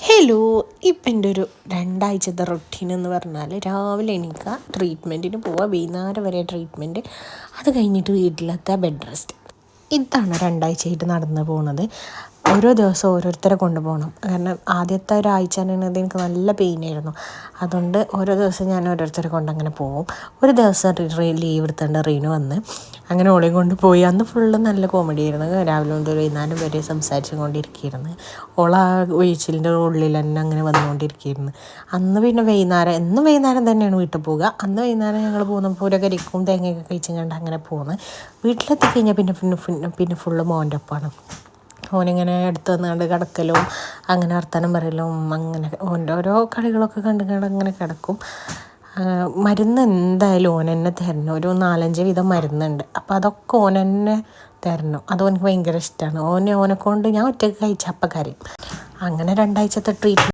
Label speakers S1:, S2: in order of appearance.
S1: Hello. ഇപ്പം എൻ്റെ ഒരു 2 ആഴ്ചത്തെ റൊട്ടീൻ എന്ന് പറഞ്ഞാൽ രാവിലെ എണീക്കുക, ട്രീറ്റ്മെൻറ്റിന് പോവുക, വൈകുന്നേരം വരെ ട്രീറ്റ്മെൻറ്റ്, അത് കഴിഞ്ഞിട്ട് വീട്ടിലെത്തുക, ബെഡ് റെസ്റ്റ്. ഇതാണ് 2 ആഴ്ചയായിട്ട് നടന്നു പോകുന്നത്. ഓരോ ദിവസവും ഓരോരുത്തരെ കൊണ്ടുപോകണം. കാരണം ആദ്യത്തെ ഒരാഴ്ച എന്നത് എനിക്ക് നല്ല പെയിനായിരുന്നു. അതുകൊണ്ട് ഓരോ ദിവസം ഞാൻ ഓരോരുത്തരെ കൊണ്ടങ്ങനെ പോകും. ഒരു ദിവസം ലീവ് എടുത്തുകൊണ്ട് റീനു വന്ന് അങ്ങനെ ഓളെയും കൊണ്ട് പോയി. അന്ന് ഫുള്ള് നല്ല കോമഡി ആയിരുന്നു. രാവിലെ മുതൽ വൈകുന്നേരം വരെ സംസാരിച്ചു കൊണ്ടിരിക്കുകയായിരുന്നു. ഓൾ ആ ഒഴിച്ചിലിൻ്റെ ഉള്ളിൽ തന്നെ അങ്ങനെ വന്നുകൊണ്ടിരിക്കുകയായിരുന്നു. അന്ന് പിന്നെ എന്നും വൈകുന്നേരം തന്നെയാണ് വീട്ടിൽ പോവുക. അന്ന് വൈകുന്നേരം ഞങ്ങൾ പോകുന്നപ്പോൾ ഒരു കരിക്കും തേങ്ങയൊക്കെ കഴിച്ചും കണ്ട് അങ്ങനെ പോകുന്നത്. വീട്ടിലെത്തി കഴിഞ്ഞാൽ പിന്നെ ഫുള്ള് മോൻ്റെ ഒപ്പമാണ്. ഓനിങ്ങനെ അടുത്ത് വന്നുകൊണ്ട് കിടക്കലും അങ്ങനെ വർത്താനം പറയലും അങ്ങനെ ഓൻ്റെ ഓരോ കളികളൊക്കെ കണ്ട് അങ്ങനെ കിടക്കും. മരുന്ന് എന്തായാലും ഓൻ തന്നെ തരണം. ഒരു 4-5 വീതം മരുന്നുണ്ട്. അപ്പോൾ അതൊക്കെ ഓൻ തന്നെ തരണം. അത് ഓനക്ക് ഭയങ്കര ഇഷ്ടമാണ്. ഓനെക്കൊണ്ട് ഞാൻ ഒറ്റയ്ക്ക് കഴിച്ചപ്പം കരയും. അങ്ങനെ 2 ആഴ്ചത്തെ ട്രീറ്റ്മെൻറ്റ്